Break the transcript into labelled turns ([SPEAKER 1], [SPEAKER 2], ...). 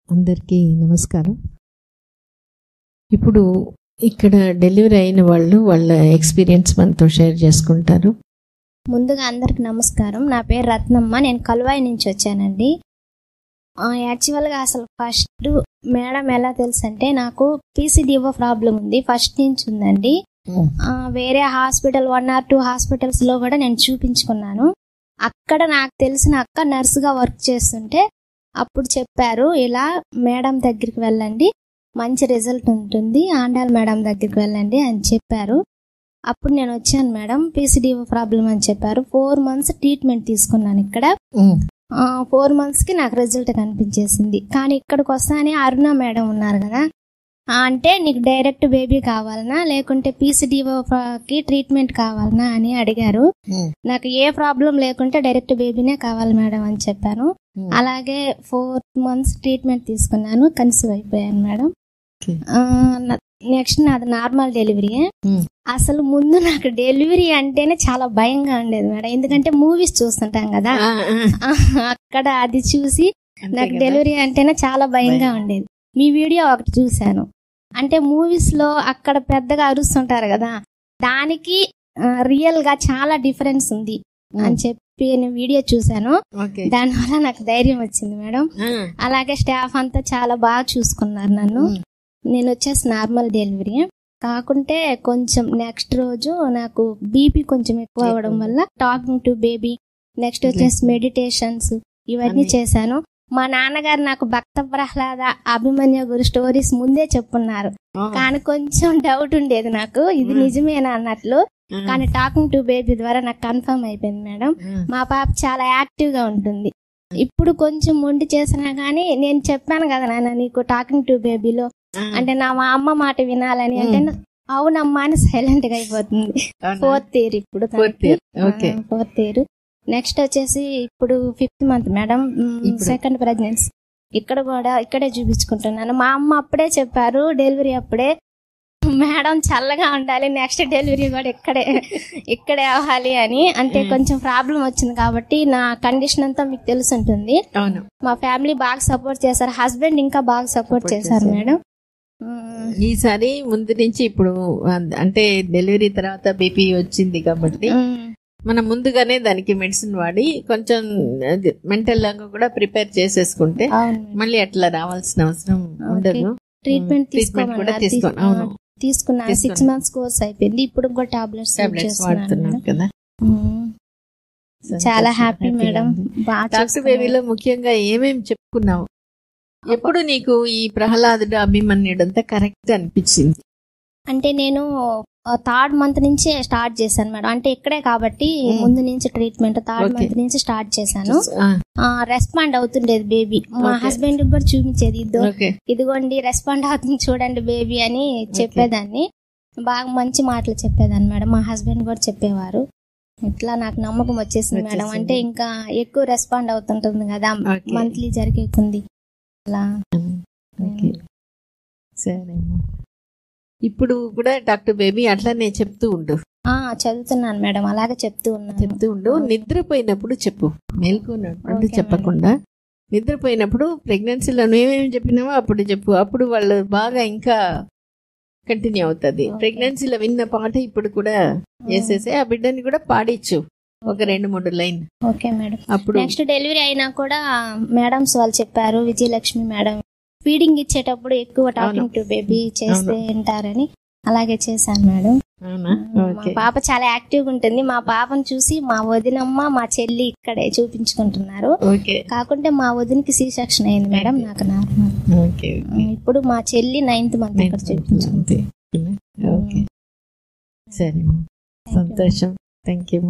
[SPEAKER 1] అందరికీ నమస్కారం. ఇప్పుడు ఇక్కడ డెలివరీ అయిన వాళ్ళు వాళ్ళ ఎక్స్పీరియన్స్ మనతో షేర్ చేసుకుంటారు.
[SPEAKER 2] ముందుగా అందరికి నమస్కారం. నా పేరు రత్నమ్మ. నేను కలువాయి నుంచి వచ్చానండి. యాక్చువల్గా అసలు ఫస్ట్ మేడం ఎలా తెలుసు అంటే, నాకు పీసీడీఓ ప్రాబ్లం ఉంది, ఫస్ట్ నుంచి ఉందండి. వేరే హాస్పిటల్ 1 or 2 హాస్పిటల్స్లో కూడా నేను చూపించుకున్నాను. అక్కడ నాకు తెలిసిన అక్క నర్సుగా వర్క్ చేస్తుంటే అప్పుడు చెప్పారు, ఇలా మేడం దగ్గరికి వెళ్ళండి, మంచి రిజల్ట్ ఉంటుంది, ఆండాల్ మేడం దగ్గరికి వెళ్ళండి అని చెప్పారు. అప్పుడు నేను వచ్చాను మేడం, పీసీడీఓ ప్రాబ్లం అని చెప్పారు. 4 months ట్రీట్మెంట్ తీసుకున్నాను ఇక్కడ. 4 monthsకి నాకు రిజల్ట్ కనిపించేసింది. కానీ ఇక్కడికి వస్తానే అరుణ మేడం ఉన్నారు కదా, అంటే నీకు డైరెక్ట్ బేబీ కావాలనా లేకుంటే పీసీడీఓకి ట్రీట్మెంట్ కావాలనా అని అడిగారు. నాకు ఏ ప్రాబ్లం లేకుంటే డైరెక్ట్ బేబీనే కావాలి మేడం అని చెప్పాను. అలాగే 4 months ట్రీట్మెంట్ తీసుకున్నాను, కన్సీవ్ అయిపోయాను మేడం. నెక్స్ట్ నాది నార్మల్ డెలివరీయే. అసలు ముందు నాకు డెలివరీ అంటేనే చాలా భయంగా ఉండేది మేడం, ఎందుకంటే మూవీస్ చూస్తుంటాం కదా, అక్కడ అది చూసి నాకు డెలివరీ అంటేనే చాలా భయంగా ఉండేది. మీ వీడియో ఒకటి చూశాను, అంటే మూవీస్ లో అక్కడ పెద్దగా అరుస్తుంటారు కదా, దానికి రియల్ గా చాలా డిఫరెన్స్ ఉంది అని చెప్పి నేను వీడియో చూశాను. దానివల్ల నాకు ధైర్యం వచ్చింది మేడం. అలాగే స్టాఫ్ అంతా చాలా బాగా చూసుకున్నారు నన్ను. నేను వచ్చేసి నార్మల్ డెలివరీ కాకుంటే కొంచెం నెక్స్ట్ రోజు నాకు బీపీ కొంచెం ఎక్కువ అవ్వడం వల్ల టాకింగ్ టు బేబీ, నెక్స్ట్ వచ్చేసి మెడిటేషన్స్ ఇవన్నీ చేశాను. మా నాన్నగారు నాకు భక్త ప్రహ్లాద, అభిమన్య గురు స్టోరీస్ ముందే చెప్పున్నారు, కానీ కొంచెం డౌట్ ఉండేది నాకు, ఇది నిజమేనా అన్నట్లు. కానీ టాకింగ్ టు బేబీ ద్వారా నాకు కన్ఫర్మ్ అయిపోయింది మేడం. మా పాప చాలా యాక్టివ్ గా ఉంటుంది. ఇప్పుడు కొంచెం మొండి చేసినా గానీ, నేను చెప్పాను కదా నాన్న నీకు టాకింగ్ టు బేబీలో అంటే నా మా అమ్మ మాట వినాలని, అంటే అవునమ్మా అని సైలెంట్ గా అయిపోతుంది. 4th year ఇప్పుడు, 4th year. నెక్స్ట్ వచ్చేసి ఇప్పుడు 5th month madam, second pregnancy. ఇక్కడ కూడా ఇక్కడే చూపించుకుంటున్నాను. మా అమ్మ అప్పుడే చెప్పారు డెలివరీ అప్పుడే, మేడం చల్లగా ఉండాలి, నెక్స్ట్ డెలివరీ కూడా ఇక్కడే అవ్వాలి అని. అంటే కొంచెం ప్రాబ్లం వచ్చింది కాబట్టి నా కండిషన్ అంతా మీకు తెలిసి ఉంటుంది. మా ఫ్యామిలీ బాగా సపోర్ట్ చేశారు, హస్బెండ్ ఇంకా బాగా సపోర్ట్ చేశారు మేడం.
[SPEAKER 1] ఈసారి ముందు నుంచి ఇప్పుడు అంటే డెలివరీ తర్వాత బీపీ వచ్చింది కాబట్టి మనం ముందుగానే దానికి మెడిసిన్ వాడి కొంచెం మెంటల్ లాగా కూడా ప్రిపేర్ చేసేసుకుంటే మళ్ళీ అట్లా రావాల్సిన అవసరం ఉండదు.
[SPEAKER 2] ట్రీట్మెంట్ తీసుకున్నాను, 6 months కోర్స్ అయిపోయింది. ఇప్పుడు కూడా టాబ్లెట్స్
[SPEAKER 1] వాడుతున్నాను కదా.
[SPEAKER 2] చాలా హ్యాపీ మేడం.
[SPEAKER 1] డాక్టర్ బేబీలో ముఖ్యంగా ఏమేమి చెప్పుకున్నావు? ఎప్పుడు నీకు ఈ ప్రహ్లాదుడు అభిమన్యుడు అంతా కరెక్ట్ అనిపించింది?
[SPEAKER 2] అంటే నేను 3rd month నుంచి స్టార్ట్ చేశాను మేడం, అంటే ఇక్కడే కాబట్టి ముందు నుంచి ట్రీట్మెంట్ 3rd month నుంచి స్టార్ట్ చేశాను. రెస్పాండ్ అవుతుండేది బేబీ, మా హస్బెండ్ కూడా చూపించేది, ఇదిగోండి రెస్పాండ్ అవుతుంది చూడండి బేబీ అని చెప్పేదాన్ని. బాగా మంచి మాటలు చెప్పేదాన్ని మేడం, మా హస్బెండ్ కూడా చెప్పేవారు. ఇట్లా నాకు నమ్మకం వచ్చేసింది మేడం, అంటే ఇంకా ఎక్కువ రెస్పాండ్ అవుతుంటుంది కదా మంత్లీ జరిగేకుంది అలా.
[SPEAKER 1] సరే, ఇప్పుడు కూడా డాక్టర్ బేబీ అట్లానే చెప్తూ ఉండు.
[SPEAKER 2] చదువుతున్నాను మేడం, అలాగే చెప్తూ
[SPEAKER 1] ఉండు. నిద్రపోయినప్పుడు చెప్పు, మేల్కొన్నప్పుడు చెప్పకుండా. నిద్రపోయినప్పుడు ప్రెగ్నెన్సీలో ఏమేమి చెప్పినావో అప్పుడు చెప్పు, అప్పుడు వాళ్ళు బాగా ఇంకా కంటిన్యూ అవుతుంది. ప్రెగ్నెన్సీలో విన్న పాట ఇప్పుడు కూడా వేసేసి ఆ బిడ్డని కూడా పాడించు, ఒక 2-3 లైన్.
[SPEAKER 2] Okay madam. అప్పుడు నెక్స్ట్ డెలివరీ అయినా కూడా మేడమ్స్ వాళ్ళు చెప్పారు, విజయలక్ష్మి మేడం, ఫీడింగ్ ఇచ్చేటప్పుడు ఎక్కువ టాకింగ్ టు బేబీ చేస్తే వింటారని, అలాగే చేశాను మేడం. మా పాప చాలా యాక్టివ్ గా ఉంటుంది. మా పాపను చూసి మా వదినమ్మ, మా చెల్లి ఇక్కడే చూపించుకుంటున్నారు. కాకుంటే మా వదినకి C-section అయింది మేడం, నాకు నార్మల్. ఇప్పుడు మా చెల్లి 9th month ఇక్కడ చూపించుకుంటుంది.
[SPEAKER 1] సరే, సంతోషం. Thank you.